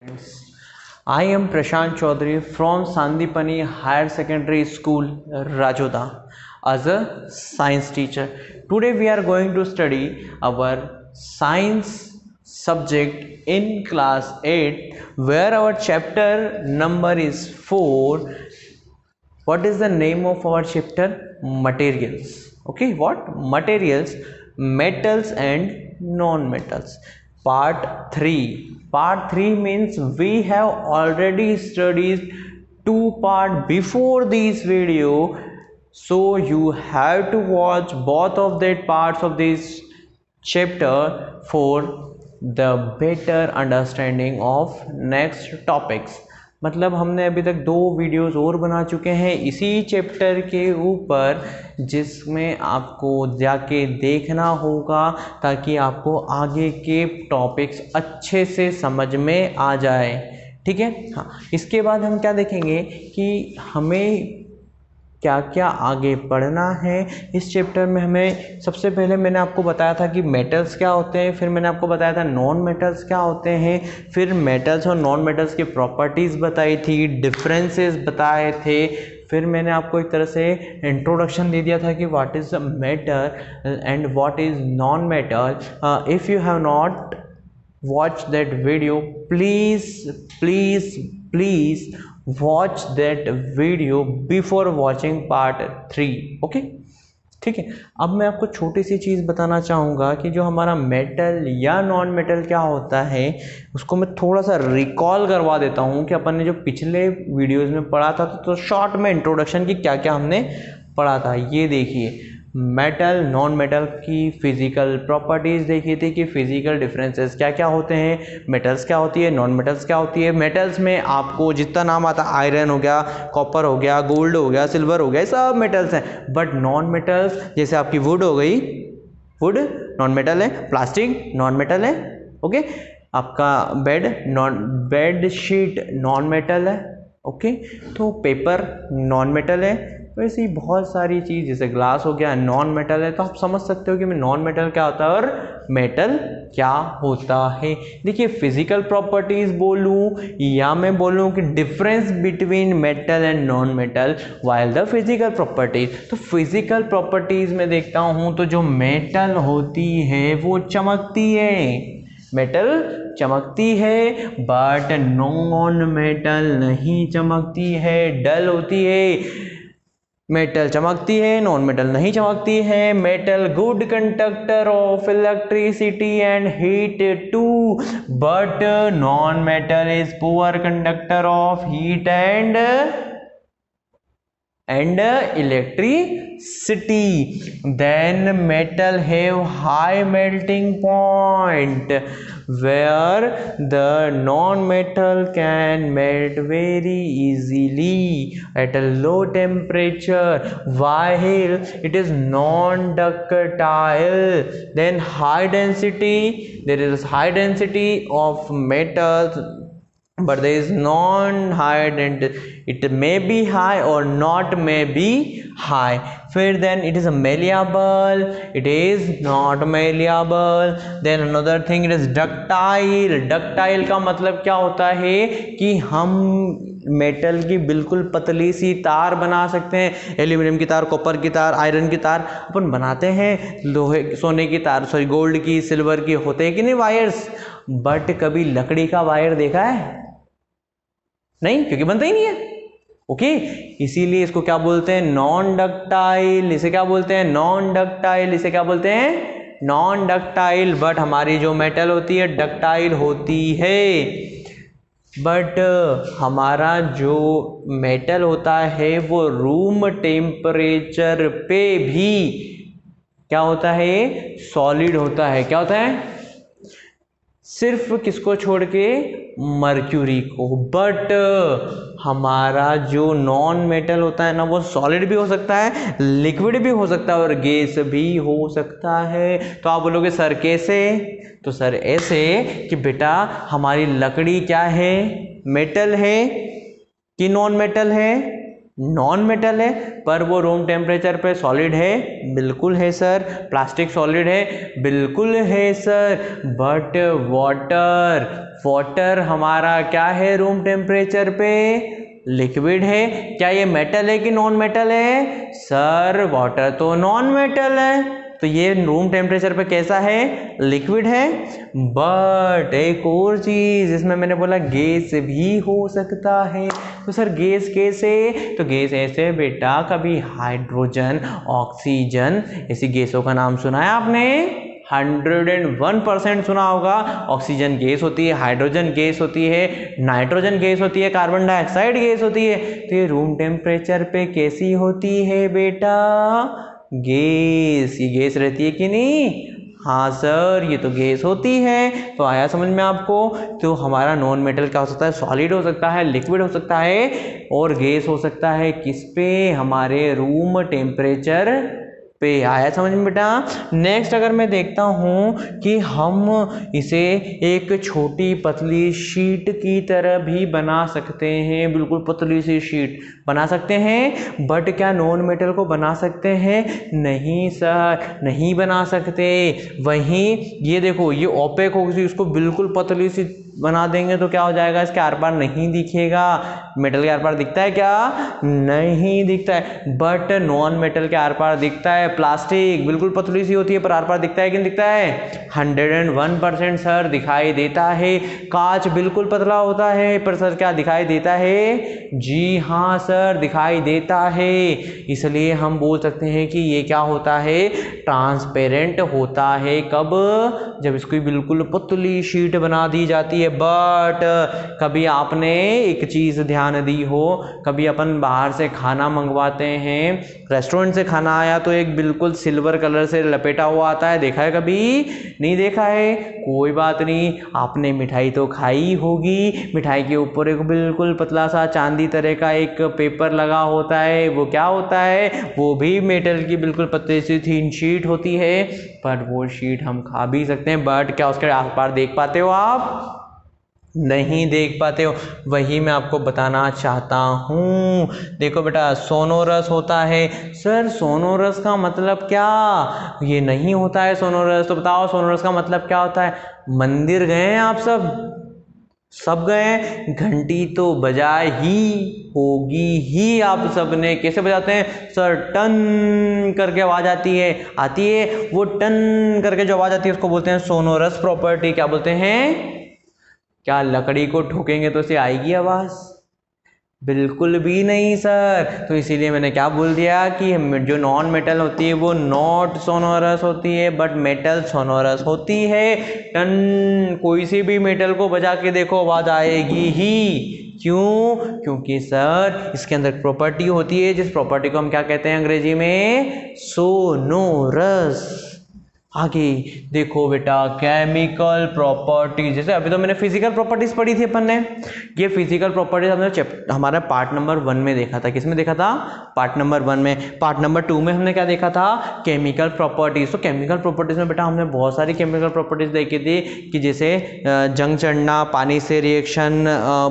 Friends, I am Prashant Chaudhary from Sandipani Higher Secondary School, Rajoda, as a science teacher. Today we are going to study our science subject in class 8, where our chapter number is 4. What is the name of our chapter? Materials. Okay, what? Materials, metals and non-metals. Part 3. Part 3 means we have already studied 2 parts before this video, so you have to watch both of the parts of this chapter for the better understanding of next topics. मतलब हमने अभी तक 2 videos और बना चुके हैं इसी chapter के ऊपर, जिसमें आपको जाके देखना होगा ताकि आपको आगे के टॉपिक्स अच्छे से समझ में आ जाए। ठीक है, हाँ। इसके बाद हम क्या देखेंगे कि हमें क्या क्या आगे पढ़ना है इस चैप्टर में। हमें सबसे पहले मैंने आपको बताया था कि मेटल्स क्या होते हैं, फिर मैंने आपको बताया था नॉन मेटल्स क्या होते हैं, फिर मेटल्स और नॉन मेटल्स की प्रॉपर्टीज़ बताई थी, डिफरेंसेस बताए थे, फिर मैंने आपको एक तरह से इंट्रोडक्शन दे दिया था कि what is metal and what is non metal. If you have not watch that video, please watch that video before watching part 3. Okay, ठीक है। अब मैं आपको छोटी सी चीज़ बताना चाहूँगा कि जो हमारा मेटल या नॉन मेटल क्या होता है उसको मैं थोड़ा सा रिकॉल करवा देता हूँ कि अपन ने जो पिछले वीडियोज़ में पढ़ा था तो शॉर्ट में इंट्रोडक्शन की क्या क्या हमने पढ़ा था। ये देखिए, मेटल नॉन मेटल की फिजिकल प्रॉपर्टीज़ देखी थी कि फिजिकल डिफरेंसेस क्या क्या होते हैं, मेटल्स क्या होती है, नॉन मेटल्स क्या होती है। मेटल्स में आपको जितना नाम आता है, आयरन हो गया, कॉपर हो गया, गोल्ड हो गया, सिल्वर हो गया, सब मेटल्स हैं। बट नॉन मेटल्स जैसे आपकी वुड हो गई, वुड नॉन मेटल है, प्लास्टिक नॉन मेटल है। ओके, आपका बेड शीट नॉन मेटल है। ओके, तो पेपर नॉन मेटल है। वैसे ही बहुत सारी चीज़, जैसे ग्लास हो गया नॉन मेटल है। तो आप समझ सकते हो कि मैं नॉन मेटल क्या होता है और मेटल क्या होता है। देखिए, फिजिकल प्रॉपर्टीज बोलूँ या मैं बोलूँ कि difference between metal and non metal while the physical properties. तो फिजिकल प्रॉपर्टीज में देखता हूँ तो जो मेटल होती है वो चमकती है, मेटल चमकती है, बट नॉन मेटल नहीं चमकती है, डल होती है। मेटल चमकती है, नॉन मेटल नहीं चमकती है। Metal good conductor of electricity and heat too, but non metal is poor conductor of heat and electricity. Then metal have high melting point where the non-metal can melt very easily at a low temperature while it is non-ductile. Then high density, there is high density of metals but there is non-high density. It may be high or not may be high. फिर then it is a malleable, it is not malleable. Then another thing, it is ductile. ductile का मतलब क्या होता है कि हम metal की बिल्कुल पतली सी तार बना सकते हैं। एल्यूमिनियम की तार, कॉपर की तार, आयरन की तार अपन बनाते हैं, लोहे सोने की तार, सॉरी गोल्ड की, सिल्वर की होते हैं कि नहीं वायर्स। बट कभी लकड़ी का वायर देखा है? नहीं, क्योंकि बनता ही नहीं है। ओके, इसीलिए इसको क्या बोलते हैं? Non ductile. इसे क्या बोलते हैं? Non ductile. इसे क्या बोलते हैं? Non ductile. बट हमारी जो मेटल होती है डक्टाइल होती है। बट हमारा जो मेटल होता है वो रूम टेम्परेचर पे भी क्या होता है? सॉलिड होता है। क्या होता है? सिर्फ किसको छोड़ के? मर्क्यूरी को। बट हमारा जो नॉन मेटल होता है ना, वो सॉलिड भी हो सकता है, लिक्विड भी हो सकता है और गैस भी हो सकता है। तो आप बोलोगे सर कैसे? तो सर ऐसे कि बेटा हमारी लकड़ी क्या है? मेटल है कि नॉन मेटल है? नॉन मेटल है, पर वो रूम टेम्परेचर पे सॉलिड है। बिल्कुल है सर। प्लास्टिक सॉलिड है? बिल्कुल है सर। बट वाटर वाटर हमारा क्या है रूम टेम्परेचर पे? लिक्विड है। क्या ये मेटल है कि नॉन मेटल है? सर वाटर तो नॉन मेटल है, तो ये रूम टेम्परेचर पे कैसा है? लिक्विड है। बट एक और चीज, इसमें मैंने बोला गैस भी हो सकता है। तो सर गैस कैसे? तो गैस ऐसे बेटा, कभी हाइड्रोजन, ऑक्सीजन, ऐसी गैसों का नाम सुना है आपने? 101% सुना होगा। ऑक्सीजन गैस होती है, हाइड्रोजन गैस होती है, नाइट्रोजन गैस होती है, कार्बन डाइऑक्साइड गैस होती है। तो ये रूम टेम्परेचर पे कैसी होती है बेटा? गैस। ये गैस रहती है कि नहीं? हाँ सर, ये तो गैस होती है। तो आया समझ में आपको? तो हमारा नॉन मेटल क्या हो सकता है? सॉलिड हो सकता है, लिक्विड हो सकता है, और गैस हो सकता है किस पे? हमारे रूम टेम्परेचर पे। आया समझ में बेटा? नेक्स्ट अगर मैं देखता हूँ कि हम इसे एक छोटी पतली शीट की तरह भी बना सकते हैं, बिल्कुल पतली सी शीट बना सकते हैं, बट क्या नॉन मेटल को बना सकते हैं? नहीं सर, नहीं बना सकते। वहीं ये देखो, ये ओपेक होगी, इसको बिल्कुल पतली सी बना देंगे तो क्या हो जाएगा? इसके आर पार नहीं दिखेगा। मेटल के आर पार दिखता है क्या? नहीं दिखता है। बट नॉन मेटल के आर पार दिखता है। प्लास्टिक बिल्कुल पतली सी होती है, पर आर पार दिखता है कि नहीं दिखता है? 101% सर दिखाई देता है। कांच बिल्कुल पतला होता है, पर सर क्या दिखाई देता है? जी हाँ सर, दिखाई देता है। इसलिए हम बोल सकते हैं कि ये क्या होता है? ट्रांसपेरेंट होता है। कब? जब इसकी बिल्कुल पतली शीट बना दी जाती है। बट कभी आपने एक चीज ध्यान दी हो, कभी अपन बाहर से खाना मंगवाते हैं, रेस्टोरेंट से खाना आया तो एक बिल्कुल सिल्वर कलर से लपेटा हुआ आता है, देखा है कभी? नहीं देखा है? कोई बात नहीं, आपने मिठाई तो खाई होगी। मिठाई के ऊपर एक बिल्कुल पतला सा चांदी तरह का एक पेपर लगा होता है, वो क्या होता है? वो भी मेटल की बिल्कुल पतली सी थीन शीट होती है, पर वो शीट हम खा भी सकते हैं। बट क्या उसके आस पास देख पाते हो आप? नहीं देख पाते हो। वही मैं आपको बताना चाहता हूँ। देखो बेटा, सोनोरस होता है। सर सोनोरस का मतलब क्या? ये नहीं होता है सोनोरस। तो बताओ सोनोरस का मतलब क्या होता है? मंदिर गए हैं आप सब गए हैं? घंटी तो बजाई ही होगी ही आप सबने। कैसे बजाते हैं सर? टन करके आवाज आती है। वो टन करके जो आवाज आती है उसको बोलते हैं सोनोरस प्रॉपर्टी। क्या बोलते हैं? क्या लकड़ी को ठोकेंगे तो उसे आएगी आवाज? बिल्कुल भी नहीं सर। तो इसीलिए मैंने क्या बोल दिया कि जो नॉन मेटल होती है वो नॉट सोनोरस होती है, बट मेटल सोनोरस होती है। टन, कोई सी भी मेटल को बजा के देखो आवाज आएगी ही। क्यों? क्योंकि सर इसके अंदर प्रॉपर्टी होती है, जिस प्रॉपर्टी को हम क्या कहते हैं अंग्रेजी में? सोनोरस। आगे देखो बेटा, केमिकल प्रॉपर्टीज। जैसे अभी तो मैंने फिजिकल प्रॉपर्टीज पढ़ी थी अपन ने। ये फिजिकल प्रॉपर्टीज हमने हमारा पार्ट नंबर 1 में देखा था। किसमें देखा था? पार्ट नंबर 1 में। पार्ट नंबर 2 में हमने क्या देखा था? Chemical properties. तो केमिकल प्रॉपर्टीज में बेटा हमने बहुत सारी केमिकल प्रॉपर्टीज देखी थी, कि जैसे जंग चढ़ना, पानी से रिएक्शन,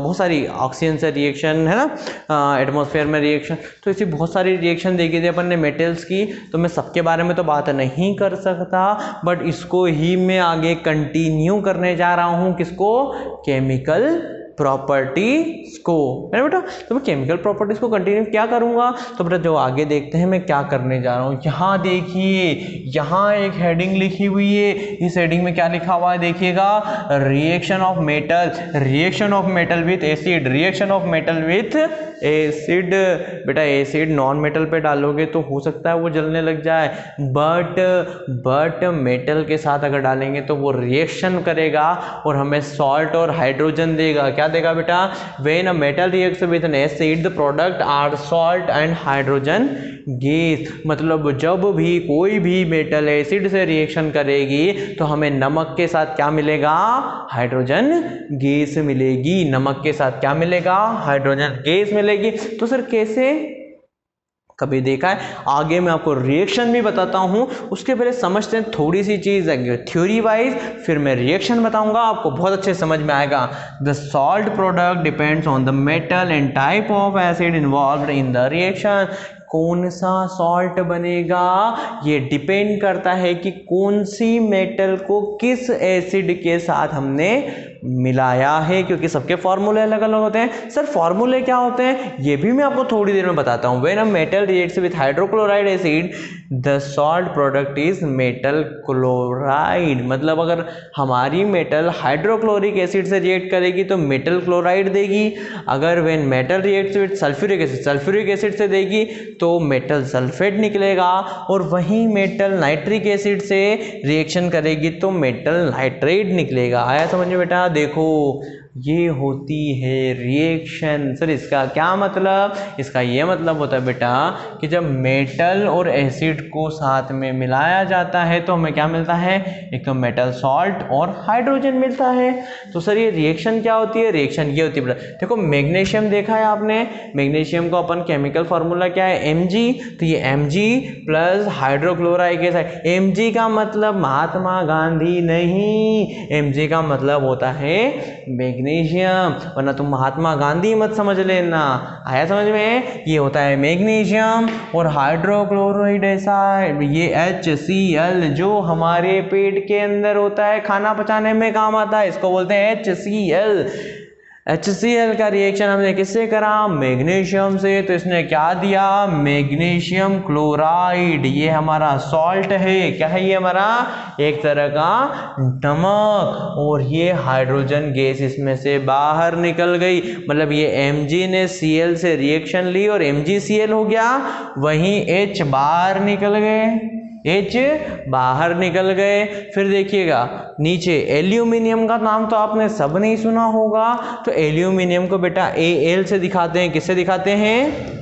बहुत सारी ऑक्सीजन से रिएक्शन, है ना, एटमॉस्फेयर में रिएक्शन। तो ऐसी बहुत सारी रिएक्शन देखी थी अपन ने मेटल्स की। तो मैं सबके बारे में तो बात नहीं कर सकता, बट इसको ही मैं आगे कंटिन्यू करने जा रहा हूं। किसको? केमिकल प्रॉपर्टीज को, है ना बेटा। तो मैं केमिकल प्रॉपर्टीज को कंटिन्यू क्या करूंगा? तो बेटा जो आगे देखते हैं मैं क्या करने जा रहा हूं। यहाँ देखिए, यहाँ एक हेडिंग लिखी हुई है। इस हेडिंग में क्या लिखा हुआ है देखिएगा? Reaction of metal, reaction of metal with acid, reaction of metal with acid. बेटा एसिड नॉन मेटल पे डालोगे तो हो सकता है वो जलने लग जाए, बट मेटल के साथ अगर डालेंगे तो वो रिएक्शन करेगा और हमें सॉल्ट और हाइड्रोजन देगा। क्या देगा बेटा? When a metal reacts with an acid the product are salt and hydrogen gas. मतलब जब भी कोई भी मेटल एसिड से रिएक्शन करेगी तो हमें नमक के साथ क्या मिलेगा? हाइड्रोजन गैस मिलेगी। नमक के साथ क्या मिलेगा? हाइड्रोजन गैस मिलेगी। तो सर कैसे? कभी देखा है? आगे मैं आपको रिएक्शन भी बताता हूं, उसके पहले समझते हैं थोड़ी सी चीज थ्योरी वाइज, फिर मैं रिएक्शन बताऊंगा, आपको बहुत अच्छे समझ में आएगा। The salt product depends on the metal and type of acid involved in the reaction. कौन सा सॉल्ट बनेगा ये डिपेंड करता है कि कौन सी मेटल को किस एसिड के साथ हमने मिलाया है, क्योंकि सबके फॉर्मूले अलग अलग होते हैं। सर फॉर्मूले क्या होते हैं ये भी मैं आपको थोड़ी देर में बताता हूँ। When a metal reacts with hydrochloride acid the salt product is metal chloride. मतलब अगर हमारी मेटल हाइड्रोक्लोरिक एसिड से रिएक्ट करेगी तो मेटल क्लोराइड देगी। अगर when metal reacts with sulphuric acid से देगी तो मेटल सल्फेट निकलेगा। और वहीं मेटल नाइट्रिक एसिड से रिएक्शन करेगी तो मेटल नाइट्रेट निकलेगा। आया समझ में बेटा? देखो ये होती है रिएक्शन। सर इसका क्या मतलब? इसका ये मतलब होता है बेटा कि जब मेटल और एसिड को साथ में मिलाया जाता है तो हमें क्या मिलता है? एक मेटल सॉल्ट और हाइड्रोजन मिलता है। तो सर ये रिएक्शन क्या होती है? रिएक्शन ये होती है बेटा, देखो मैग्नीशियम देखा है आपने, मैग्नीशियम को अपन केमिकल फॉर्मूला क्या है? Mg। तो ये Mg plus hydrochloride acid. Mg का मतलब महात्मा गांधी नहीं, Mg का मतलब होता है मैग्नीशियम, वरना तुम महात्मा गांधी मत समझ लेना। आया समझ में? ये होता है मैग्नीशियम और हाइड्रोक्लोराइड एसिड, ये HCl जो हमारे पेट के अंदर होता है, खाना पचाने में काम आता है, इसको बोलते हैं HCl। HCl का रिएक्शन हमने किससे करा? मैग्नीशियम से। तो इसने क्या दिया? Magnesium chloride. ये हमारा सॉल्ट है। क्या है ये हमारा? एक तरह का नमक। और ये हाइड्रोजन गैस इसमें से बाहर निकल गई। मतलब ये Mg ने Cl से रिएक्शन ली और MgCl हो गया, वहीं H बाहर निकल गए, H बाहर निकल गए। फिर देखिएगा नीचे एल्यूमिनियम का नाम तो आपने सब नहीं सुना होगा। तो एल्यूमिनियम को बेटा Al से दिखाते हैं। किससे दिखाते हैं?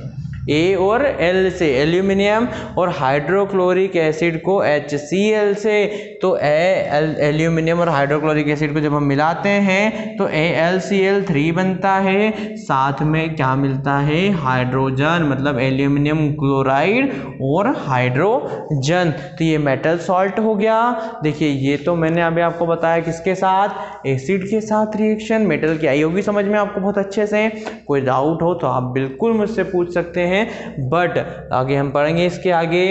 A और L से, एल्यूमिनियम। और हाइड्रोक्लोरिक एसिड को HCl से। तो एल्यूमिनियम और हाइड्रोक्लोरिक एसिड को जब हम मिलाते हैं तो AlCl3 बनता है, साथ में क्या मिलता है? हाइड्रोजन, मतलब एल्यूमिनियम क्लोराइड और हाइड्रोजन। तो ये मेटल सॉल्ट हो गया। देखिए ये तो मैंने अभी आपको बताया किसके साथ? एसिड के साथ रिएक्शन। मेटल की आई होगी समझ में आपको बहुत अच्छे से। कोई डाउट हो तो आप बिल्कुल मुझसे पूछ सकते हैं। बट आगे हम पढ़ेंगे इसके आगे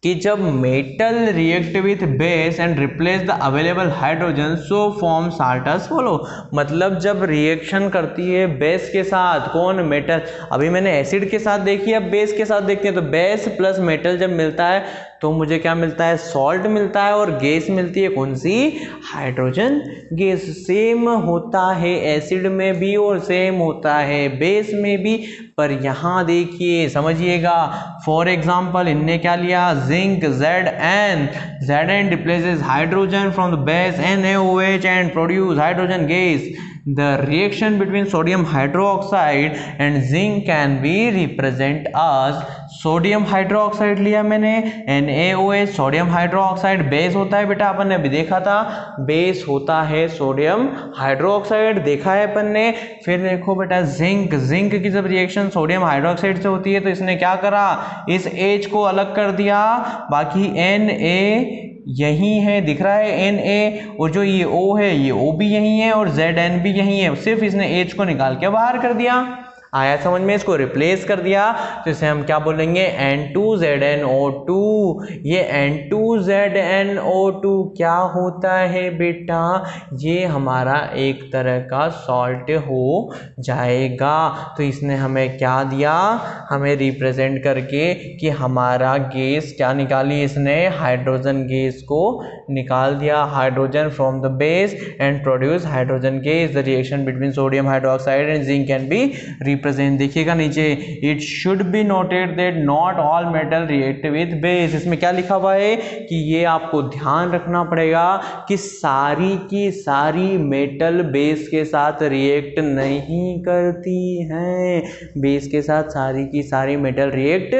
कि जब metal react with base and replace the available hydrogen so form salt as follow. मतलब जब रिएक्शन करती है बेस के साथ, कौन? मेटल। अभी मैंने एसिड के साथ देखी, अब बेस के साथ देखते हैं। तो बेस प्लस मेटल जब मिलता है तो मुझे क्या मिलता है? सॉल्ट मिलता है। और गैस मिलती है कौन सी? Hydrogen gas. सेम होता है एसिड में भी और सेम होता है बेस में भी। पर यहाँ देखिए समझिएगा, फॉर एग्जाम्पल इनने क्या लिया? Zinc Zn replaces hydrogen from the base NaOH and produce hydrogen gas. The reaction between sodium hydroxide and zinc can be represented as sodium hydroxide लिया मैंने, NaOH, सोडियम हाइड्रोक्साइड बेस होता है बेटा, अपन ने अभी देखा था बेस होता है सोडियम हाइड्रोक्साइड, देखा है अपन ने। फिर देखो बेटा जिंक की जब रिएक्शन सोडियम हाइड्रोक्साइड से होती है तो इसने क्या करा? इस H को अलग कर दिया, बाकी Na यही है, दिख रहा है Na, और जो ये O है ये O भी यही है और Zn भी यही है। सिर्फ इसने H को निकाल के बाहर कर दिया। आया समझ में? इसको रिप्लेस कर दिया तो इसे हम क्या बोलेंगे? N2ZnO2। ये N2ZnO2 क्या होता है बेटा? ये हमारा एक तरह का सॉल्ट हो जाएगा। तो इसने हमें क्या दिया? हमें रिप्रेजेंट करके कि हमारा गैस क्या निकाली इसने? हाइड्रोजन गैस को निकाल दिया। Hydrogen from the base and produce hydrogen gas. The reaction between sodium hydroxide and zinc can be represent. देखिएगा नीचे, it should be noted that not all metal react with base. इसमें क्या लिखा हुआ है कि ये आपको ध्यान रखना पड़ेगा कि सारी की सारी मेटल बेस के साथ रिएक्ट नहीं करती हैं। बेस के साथ सारी की सारी मेटल रिएक्ट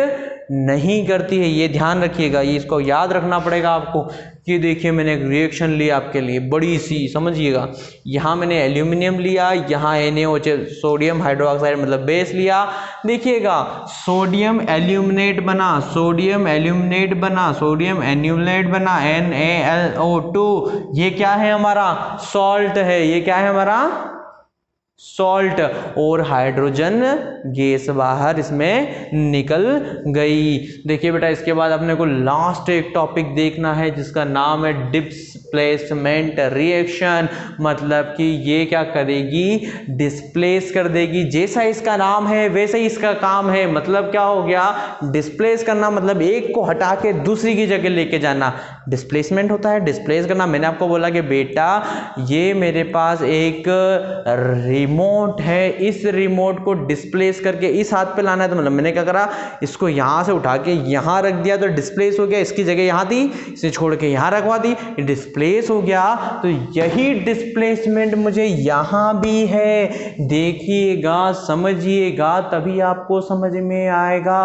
नहीं करती है, ये ध्यान रखिएगा, ये इसको याद रखना पड़ेगा आपको। कि देखिए मैंने एक रिएक्शन ली आपके लिए बड़ी सी, समझिएगा। यहाँ मैंने एल्यूमिनियम लिया, यहाँ NaOH सोडियम हाइड्रोक्साइड मतलब बेस लिया। देखिएगा सोडियम एल्यूमिनेट बना, सोडियम एल्यूमिनेट बना, सोडियम एल्यूमिनेट बना, NaLO2। ये क्या है? हमारा सॉल्ट है। ये क्या है? हमारा सॉल्ट, और हाइड्रोजन गैस बाहर इसमें निकल गई। देखिए बेटा, इसके बाद अपने को लास्ट एक टॉपिक देखना है जिसका नाम है डिस्प्लेसमेंट रिएक्शन। मतलब कि ये क्या करेगी, डिस्प्लेस कर देगी। जैसा इसका नाम है वैसे ही इसका काम है। मतलब क्या हो गया, डिस्प्लेस करना मतलब एक को हटा के दूसरी की जगह लेके जाना, डिस्प्लेसमेंट होता है। डिस्प्लेस करना, मैंने आपको बोला कि बेटा ये मेरे पास एक रिमोट है, इस रिमोट को डिस्प्लेस करके इस हाथ पे लाना है। तो मतलब मैंने क्या करा, इसको यहां से उठा के यहां रख दिया तो डिस्प्लेस हो गया। इसकी जगह यहां थी, इसे छोड़ के यहां रखवा दी, डिस्प्लेस हो गया। तो यही डिस्प्लेसमेंट मुझे यहां भी है। देखिएगा, समझिएगा, तभी आपको समझ में आएगा।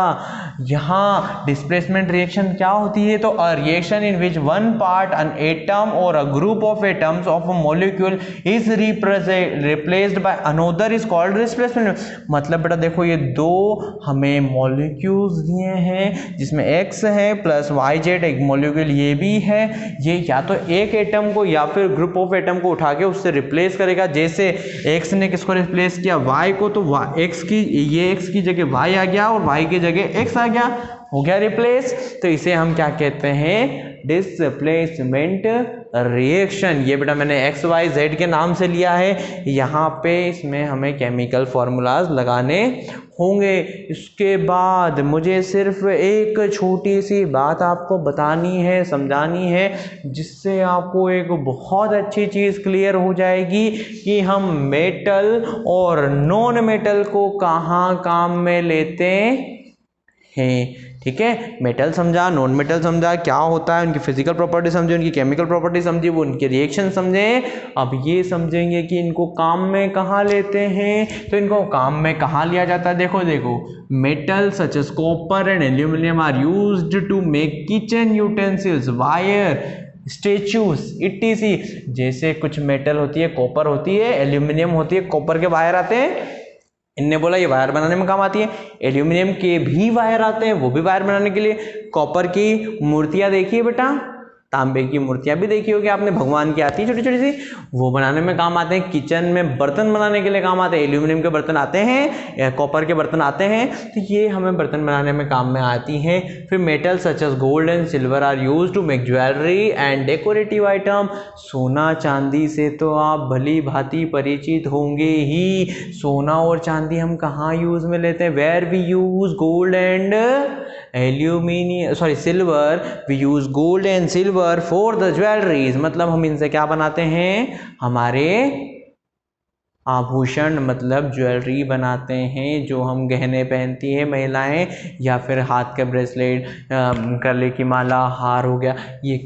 यहां डिस्प्लेसमेंट रिएक्शन क्या होती है, तो a reaction in which one part an atom और a group of atoms of a molecule is replaced by another is called displacement. मतलब बेटा देखो, ये दो हमें मॉलिक्यूल्स दिए हैं जिसमें x है प्लस yz, एक मॉलिक्यूल ये भी है। ये या तो एक एटम को या फिर ग्रुप ऑफ एटम को उठा के उससे रिप्लेस करेगा। जैसे x ने किसको रिप्लेस किया, y को, तो x की, ये x की जगह y आ गया और y की जगह x आ गया, हो गया रिप्लेस। तो इसे हम क्या कहते हैं, डिस्प्लेसमेंट रिएक्शन। ये बेटा मैंने एक्स वाई जेड के नाम से लिया है। यहाँ पे इसमें हमें केमिकल फॉर्मूलाज लगाने होंगे। इसके बाद मुझे सिर्फ एक छोटी सी बात आपको बतानी है, समझानी है, जिससे आपको एक बहुत अच्छी चीज़ क्लियर हो जाएगी कि हम मेटल और नॉन मेटल को कहाँ काम में लेते हैं। ठीक है, मेटल समझा, नॉन मेटल समझा, क्या होता है, उनकी फिजिकल प्रॉपर्टी समझे, उनकी केमिकल प्रॉपर्टी समझी, वो उनके रिएक्शन समझे। अब ये समझेंगे कि इनको काम में कहाँ लेते हैं। तो इनको काम में कहाँ लिया जाता है, देखो देखो, metal such as copper and aluminium are used to make kitchen utensils, wire, statues etc. जैसे कुछ मेटल होती है, कॉपर होती है, एल्यूमिनियम होती है, कॉपर के वायर आते हैं, इनने बोला ये वायर बनाने में काम आती है। एल्यूमिनियम के भी वायर आते हैं, वो भी वायर बनाने के लिए। कॉपर की मूर्तियां देखी है बेटा, तांबे की मूर्तियां भी देखी होगी आपने, भगवान की आती है छोटी छोटी सी, वो बनाने में काम आते हैं। किचन में बर्तन बनाने के लिए काम आते हैं, एल्यूमिनियम के बर्तन आते हैं, कॉपर के बर्तन आते हैं। तो ये हमें बर्तन बनाने में काम में आती हैं। फिर metal such as gold and silver are use to make jewellery and decorative item. सोना चांदी से तो आप भली भांति परिचित होंगे ही। सोना और चांदी हम कहाँ यूज में लेते हैं, where we use gold and silver, we use gold and silver for the jewelleries. मतलब हम इनसे क्या बनाते हैं, हमारे आभूषण मतलब ज्वेलरी बनाते हैं, जो हम गहने पहनती हैं महिलाएं, या फिर हाथ के ब्रेसलेट, गले की माला, हार हो गया, ये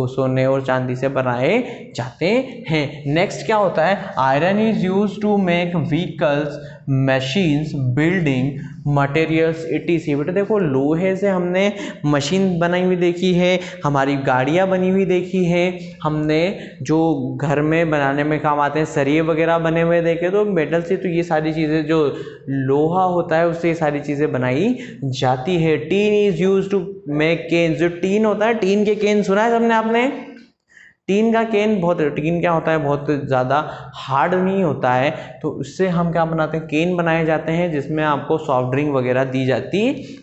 सोने और चांदी से बनाए जाते हैं। नेक्स्ट क्या होता है, iron is use to make vehicles, machines, building materials etc. बेटा देखो, लोहे से हमने मशीन बनाई हुई देखी है, हमारी गाड़ियाँ बनी हुई देखी है, हमने जो घर में बनाने में काम आते हैं सरिये वगैरह बने हुए देखे। तो मेटल से तो ये सारी चीज़ें, जो लोहा होता है उससे ये सारी चीज़ें बनाई जाती है। Tin is use to make can. जो टीन होता है, टीन के केन सुना है सबने आपने, टीन का केन टीन क्या होता है, बहुत ज़्यादा हार्ड नहीं होता है, तो उससे हम क्या बनाते हैं, केन बनाए जाते हैं, जिसमें आपको सॉफ्ट ड्रिंक वगैरह दी जाती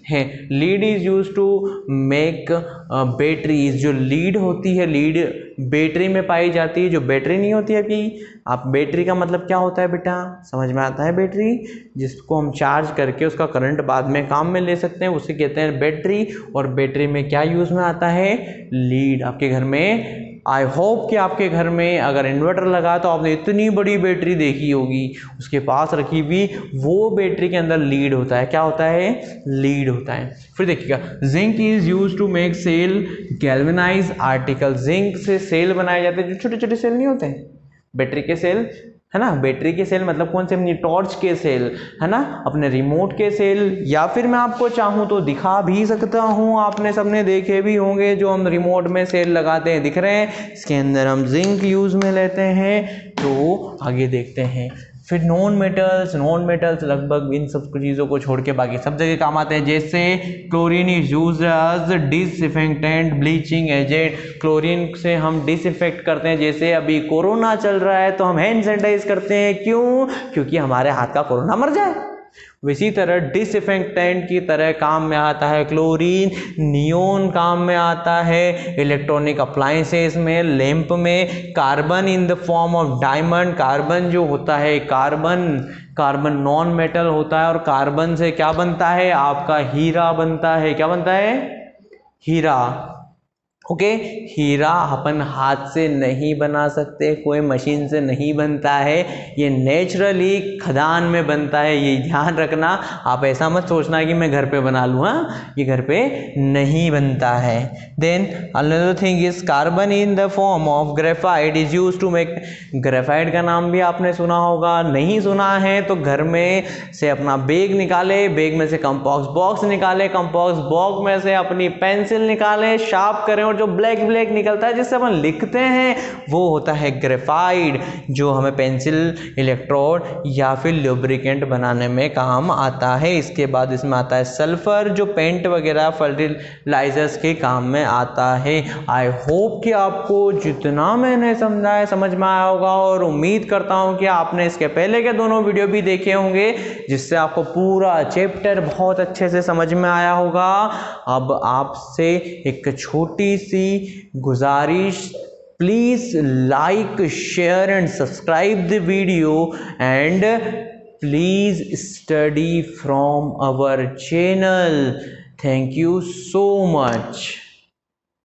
है। Lead is use to make batteries. जो लीड होती है, लीड बैटरी में पाई जाती है, जो बैटरी नहीं होती है कि आप, बैटरी का मतलब क्या होता है बेटा, समझ में आता है, बैटरी जिसको हम चार्ज करके उसका करंट बाद में काम में ले सकते हैं, उसे कहते हैं बैटरी। और बैटरी में क्या यूज में आता है, लीड। आपके घर में, आई होप कि आपके घर में अगर इन्वर्टर लगा तो आपने इतनी बड़ी बैटरी देखी होगी, उसके पास रखी हुई, वो बैटरी के अंदर लीड होता है। क्या होता है, लीड होता है। फिर देखिएगा, zinc is use to make cell galvanize article. Zinc से सेल बनाए जाते हैं, जो छोटे छोटे सेल नहीं होते हैं, बैटरी के सेल है ना, बैटरी के सेल मतलब कौन से, अपनी टॉर्च के सेल है ना, अपने रिमोट के सेल, या फिर मैं आपको चाहूँ तो दिखा भी सकता हूँ, आपने सबने देखे भी होंगे, जो हम रिमोट में सेल लगाते हैं, दिख रहे हैं, इसके अंदर हम जिंक यूज में लेते हैं। तो आगे देखते हैं, फिर नॉन मेटल्स लगभग इन सब चीज़ों को छोड़ के बाकी सब जगह काम आते हैं। जैसे chlorine is used as disinfectant, bleaching agent, chlorine से हम डिसइंफेक्ट करते हैं। जैसे अभी कोरोना चल रहा है तो हम हैंड सैनिटाइज करते हैं, क्यों? क्योंकि हमारे हाथ का कोरोना मर जाए। इसी तरह डिसइंफेक्टेंट की तरह काम में आता है क्लोरीन। नियोन काम में आता है इलेक्ट्रॉनिक अप्लायंसेस में, लैंप में। Carbon in the form of diamond, carbon जो होता है, कार्बन नॉन मेटल होता है और कार्बन से क्या बनता है? आपका हीरा बनता है। क्या बनता है? हीरा। ओके, हीरा अपन हाथ से नहीं बना सकते, कोई मशीन से नहीं बनता है, ये नेचुरली खदान में बनता है। ये ध्यान रखना, आप ऐसा मत सोचना कि मैं घर पे बना लूँ। हाँ, ये घर पे नहीं बनता है। Then another thing is carbon in the form of graphite is use to make. Graphite का नाम भी आपने सुना होगा, नहीं सुना है तो घर में से अपना बैग निकाले, बैग में से कंपास बॉक्स निकाले, कंपास बॉक्स में से अपनी पेंसिल निकाले, शार्प करें और जो ब्लैक निकलता है जिससे अपन लिखते हैं वो होता है ग्रेफाइट, जो हमें पेंसिल, इलेक्ट्रोड या फिर लुब्रिकेंट बनाने में काम आता है। इसके बाद इसमें आता है सल्फर, जो पेंट वगैरह फर्टिलाइजर्स के काम में आता है। आई होप कि आपको जितना मैंने समझाया समझ में आया होगा, और उम्मीद करता हूं कि आपने इसके पहले के दोनों वीडियो भी देखे होंगे जिससे आपको पूरा चैप्टर बहुत अच्छे से समझ में आया होगा। अब आपसे एक छोटी सी गुजारिश, please like, share and subscribe the video and please study from our channel. Thank you so much.